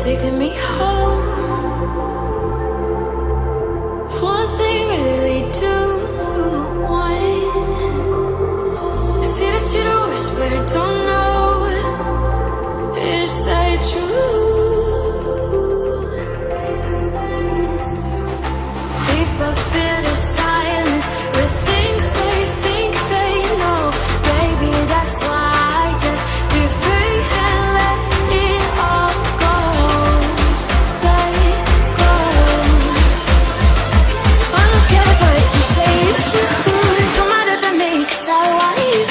taking me home. One thing really do one. See that you the worst, but I don't know. Is that true? People fear the silence with things they think they know. Baby, that's why I just be free and let it all go. Let's go. I don't care what you say, it's true. Don't matter to me, 'cause I want you.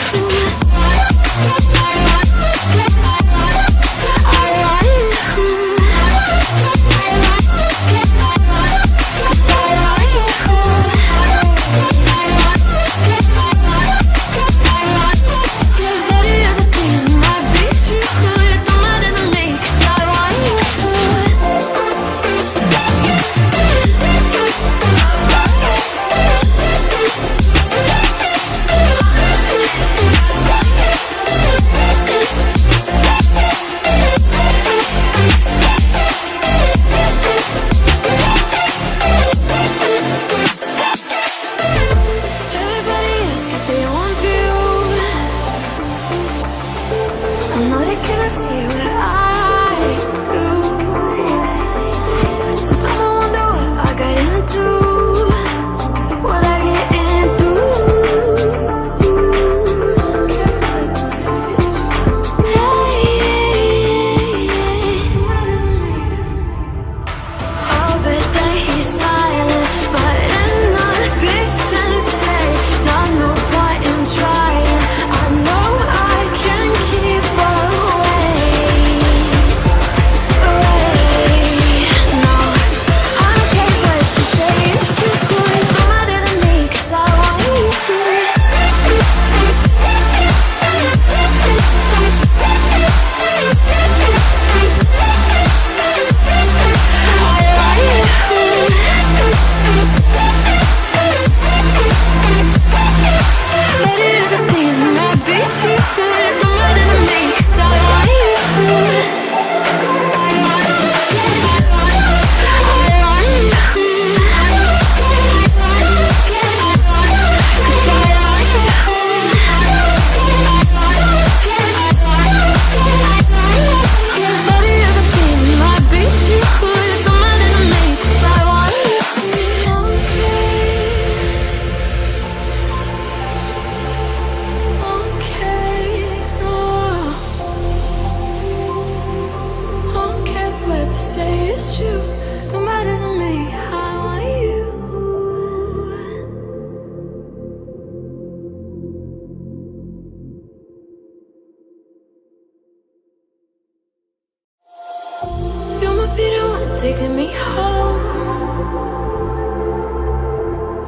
Taking me home.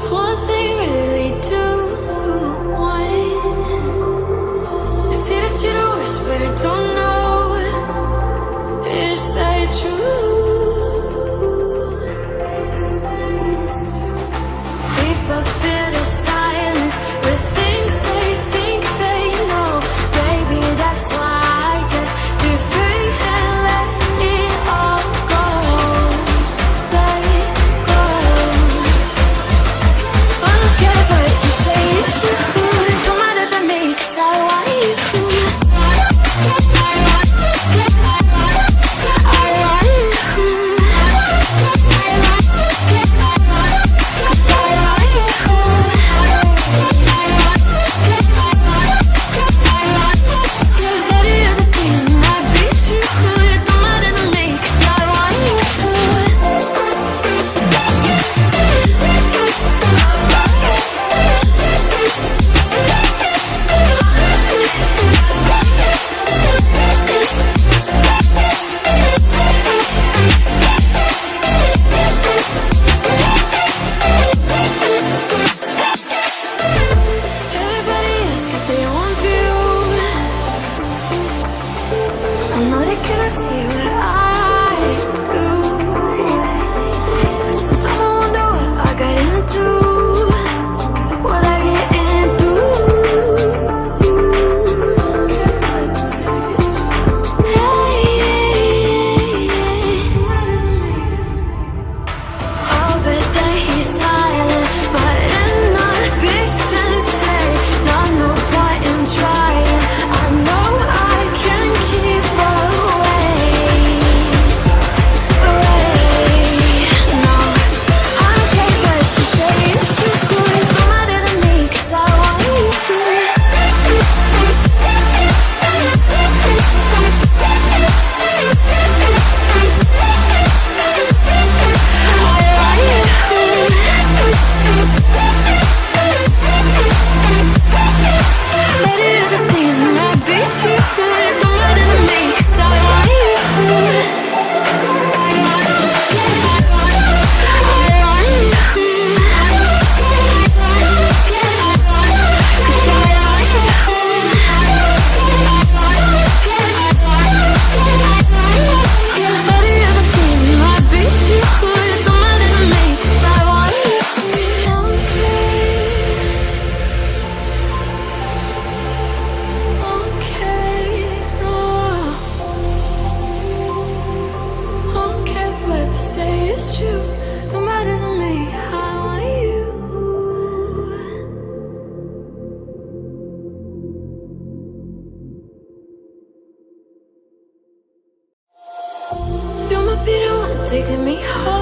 One thing really do one. See that you the worst, but I don't know. Is that true? People fear the silence with things they think they know. Baby, that's why I just be free and let it all go. Let's go. I don't care what you say, it's true. Don't matter to me, 'cause I want you. taking me home.